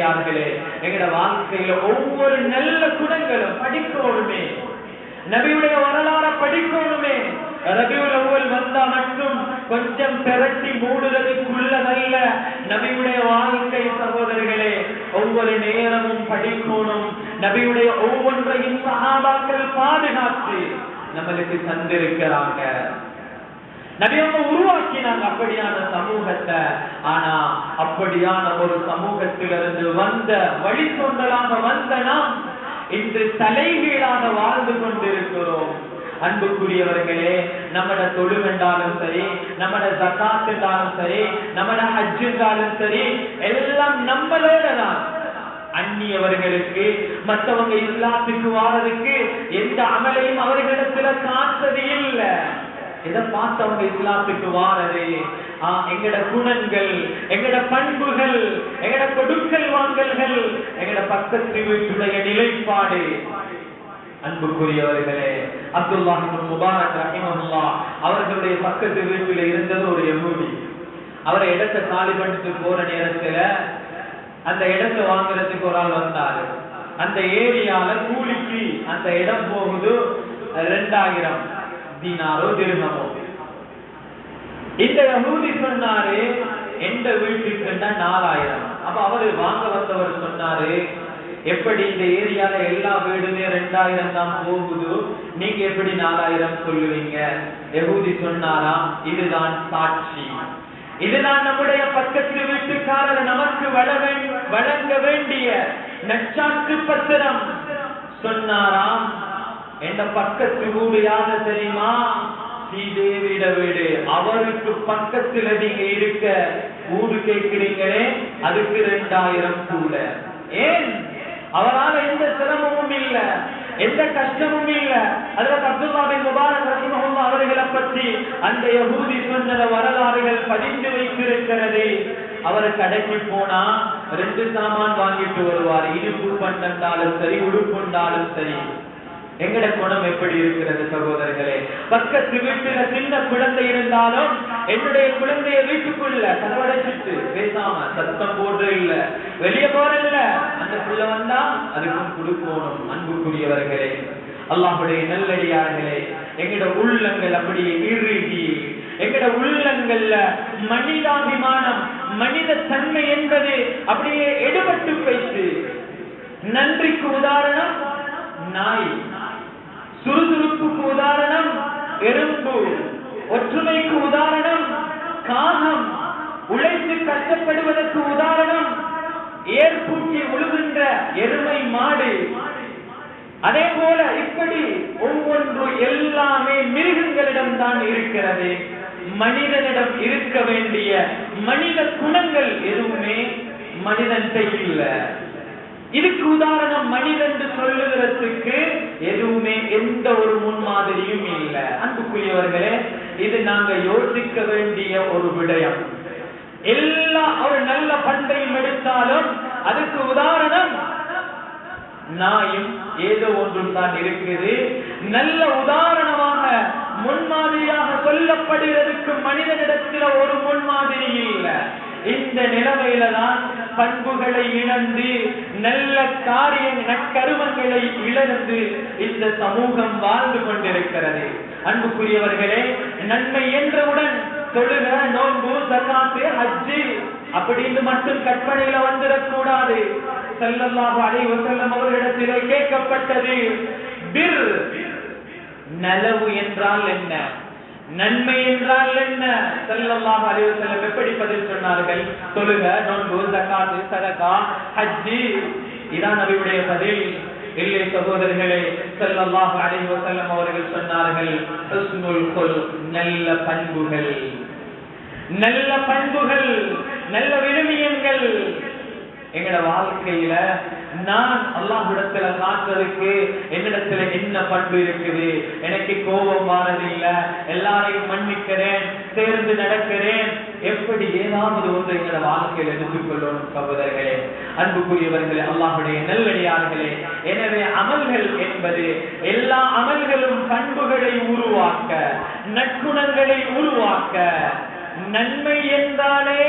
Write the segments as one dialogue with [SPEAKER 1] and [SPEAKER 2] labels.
[SPEAKER 1] நல்லடியார்களே, எங்கட வாழ்க்கையில ஒவ்வொரு நல்ல குணங்களும் படிக்கணுமே, நபியுடைய வரலாறு படிக்கணுமே. ரபியுல் அவ்வல் வந்தா மட்டும் கொஞ்சம் திரட்டி மூடுறதுக்குள்ளதல்ல நபியுடைய வாழ்க்கை. சகோதரர்களே, ஒவ்வொரு நேரமும் படிக்கணும். நபியுடைய ஒவ்வொன்றையும் சஹாபாக்கள் பாதுகாத்து நம்மளுக்கு தந்திருக்கிறாங்க. நபி அவங்க உருவாக்கினாங்க அப்படியான சமூகத்தை. ஆனா அப்படியான ஒரு சமூகத்திலிருந்து வந்த வழித்தோன்றலாக வந்த நாம் இன்று தலைகீழாக வாழ்ந்து கொண்டிருக்கிறோம். அன்புக்குரியவர்களே, நம்மட தொழுகை என்றாலும் சரி, நம்மட ஜகாத் என்றாலும் சரி, நம்மட ஹஜ் என்றாலும் சரி, எல்லாம் நம்மளோட தான். அந்நியவர்களுக்கு மற்றவங்க இஸ்லாத்துக்கு வாரதுக்கு எந்த அமலையும் அவர்களிடத்துல காட்டுறது இல்லை. இதை பார்த்து அவங்க இஸ்லாத்துக்கு வாரது எங்கட குணங்கள், எங்கட பண்புகள், எங்கட கொடுக்கல் வாங்கல்கள், எங்கட பக்கத்து வீட்டுடைய நிலைப்பாடு. அன்புக்குரியவர்களே, அப்துல்லாஹ் இப்னு முபாரக் ரஹிமஹுல்லாஹ் அவர்களுடைய பக்கத்து வீட்டில் இருந்தது ஒரு யஹூதி. அவரை இடத்தை காலி பண்ணிட்டு போற நேரத்துல அந்த இடத்தை வாங்குறதுக்கு ஒரு ஆள் வந்தாரு. அந்த ஏரியால கூலிக்கு அந்த இடம் போகுது 2000 தீனாரோ திர்ஹமோ. இந்த யஹூதி சொன்னாரு, எந்த வீட்டுக்கு 4000. அப்ப அவரு வாங்க வந்தவர் சொன்னாரு, எப்படி இந்த ஏரியால எல்லா வீடுமே 2000 தான் போகுது, நீங்க எப்படி 4000 சொல்லுவீங்க? யஹூதி சொன்னாராம், இதுதான் சாட்சி, இதுதான் நம்முடைய பக்கத்து வீட்டுக்காரர் நமக்கு வழங்க வேண்டிய நச்சாக்கு பத்திரம். சொன்னாராம், எந்த பக்கத்து வீடு யாரு தெரியுமா? ஸ்ரீதேவியிட வீடு. அவருக்கு பக்கத்துல நீங்க இருக்க வீடு கேட்கிறீங்களே, அதுக்கு 2000 கூட. ஏன்? அவரால் எந்த சிரமமும் இல்ல, எந்த கஷ்டமும் இல்ல. ஹஜ்ரத் அப்துல்லாஹ் பின் முபாரக் ரஹிமஹுல்லாஹ் அவர்களை பற்றி அந்த யஹூதி சொன்ன வரலாறுகள் பதிந்து வைத்திருக்கிறது. அவர் கடைக்கு போனா 2 சாமான் வாங்கிட்டு வருவார். இனிப்பு பண்டாலும் சரி, உடுப்புண்டாலும் சரி. எங்கட குணம் எப்படி இருக்கிறது சகோதரர்களே? பக்கத்து வீட்டுல சின்ன குழந்தை இருந்தாலும் என்னுடைய குழந்தைய வீட்டுக்குள்ள கதவடைச்சிட்டு பேசாம சத்தம் போடுற இல்ல, வெளியே போறதில்ல. அந்த பிள்ளை வந்தா அதுக்கும் கொடுக்கணும். அன்புக்குரியவர்களே, அல்லாஹ்வுடைய நல்லடியார்களே, எங்கட உள்ளங்கள் அப்படியே இறுகி, எங்கட உள்ளங்கள்ல மனிதாபிமானம், மனித தன்மை என்பது அப்படியே எடுபட்டு போயிட்டு. நன்றிக்கு உதாரணம் நாய், சுறுசுறுப்புக்கு உதாரணம் எறும்பு, ஒற்றுமைக்கு உதாரணம் காகம், உழைத்து கஷ்டப்படுவதற்கு உதாரணம் ஏற்பூட்டி உழுகின்ற எருமை மாடு. அதே போல இப்படி ஒவ்வொன்று எல்லாமே மிருகங்களிடம் தான் இருக்கிறது. மனிதனிடம் இருக்க வேண்டிய மனித குணங்கள் எதுவுமே மனிதன் இல்ல. இதுக்கு உதாரணம் மனிதன் சொல்லுகிறதுக்கு எதுவுமே எந்த ஒரு முன்மாதிரியும் இல்லை. அன்புக்குரியவர்களே, இது நாங்க யோசிக்க வேண்டிய ஒரு விடயம். எல்லா ஒரு நல்ல பண்பையும் எடுத்தாலும் அதுக்கு உதாரணம் நாயும் ஏதோ ஒன்றும் தான் இருக்குது. நல்ல உதாரணமாக முன்மாதிரியாக சொல்லப்படுவதற்கு மனிதனிடத்தில் ஒரு முன்மாதிரி இல்லை. இந்த நிலைமையில தான் பண்புகளை இழந்து, நல்ல நற்கருமங்களை இழந்து இந்த சமூகம் வாழ்ந்து கொண்டிருக்கிறது. அன்புக்குரியவர்களே, நன்மை என்றவுடன் தொழுக, நோன்பு, ஜகாத்து, ஹஜ் அப்படின்னு மட்டும் கற்பனையில வந்துடக்கூடாது. ஸல்லல்லாஹு அலைஹி வஸல்லம் அவர்களிடத்திலே கேட்கப்பட்டது, பிர் நலவு என்றால் என்ன, நன்மை என்றால் என்ன? ஸல்லல்லாஹு அலைஹி வஸல்லம் எப்படி பதில் சொன்னார்கள்? தொழுக, நோன்பு, ஜகாத், சதகா, ஹஜ், இதான் நபியுடைய பதில். இல்லை சகோதரர்களே, ஸல்லல்லாஹு அலைஹி வஸல்லம் அவர்கள் சொன்னார்கள், ஹுஸ்னுல் குல்க், நல்ல பண்புகள், நல்ல பண்புகள், நல்ல விழுமியங்கள். எங்கட வாழ்க்கையில நான் அல்லாஹ்விடத்துல காட்டுறதுக்கு என்னிடத்துல என்ன பண்பு இருக்குது? எனக்கு கோபம் வாரதில்ல, எல்லாரையும் மன்னிக்கிறேன், சேர்ந்து நடக்கிறேன். எப்படி ஏதாவது ஒன்று எங்கட வாழ்க்கையில எடுத்துக்கொள்ளணும் சகோதரர்களே, அன்புக்குரியவர்களே, அல்லாஹ்வுடைய நல்லடியார்களே. எனவே அமல்கள் என்பது எல்லா அமல்களும் பண்புகளை உருவாக்க, நற்குணங்களை உருவாக்க. நன்மை என்றாலே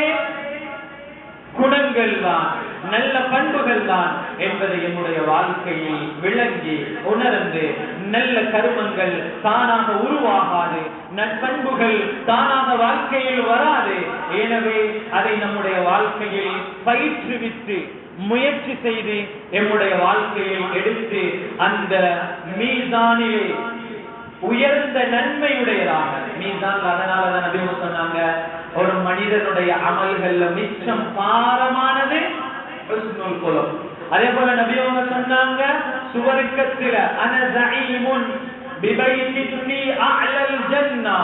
[SPEAKER 1] குணங்கள் தான். நல்ல பண்புகள் தான் என்பதை என்னுடைய வாழ்க்கையில் விளங்கி உணர்ந்து நல்ல கருமங்கள் தானாக உருவாகாது, நற்பண்புகள் தானாக வாழ்க்கையில் வராது. எனவே அதை நம்முடைய வாழ்க்கையில் பயிற்றுவித்து முயற்சி செய்து நம்முடைய வாழ்க்கையை எடுத்து அந்த மீதானிலே உயர்ந்த நன்மையுடையதாக மீதான். அதனாலதான் நபி சொன்னாங்க, ஒரு மனிதனுடைய அமல்கள்ல மிச்சம் பாரமானது ஹுஸ்னுல் குலுக். அதே போல நபி அவங்க சொன்னாங்க, சுவர்க்கத்தில அன ஸஈமுன் பிபைத்தின் ஃபீ அஅலல் ஜன்னah,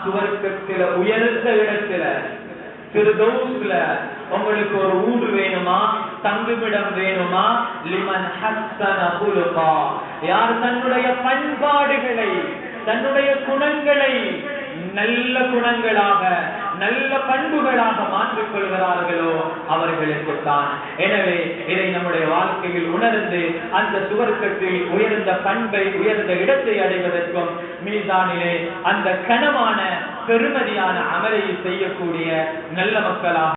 [SPEAKER 1] சுவர்க்கத்தில உயர்ந்த இடத்துல ஃபிர்தௌஸ்ல உங்களுக்கு ஒரு ஊடு வேணுமா, தங்குமிடம் வேணுமா, லிமன் ஹஸ்ஸன குலுகா, யார் தன்னுடைய பண்பாடுகளை தன்னுடைய குணங்களை நல்ல குணங்களாக நல்ல பண்புகளாக மாற்றிக் கொள்கிறார்களோ அவர்களுக்கு தான். எனவே இதை நம்முடைய வாழ்க்கையில் உணர்ந்து அந்த சுவர்க்கத்தில் உயர்ந்த பண்பை உயர்ந்த இடத்தை அடைவதற்கும் மீதானிலே அந்த கனமான பெருமதியான அமலை செய்யக்கூடிய நல்ல மக்களாக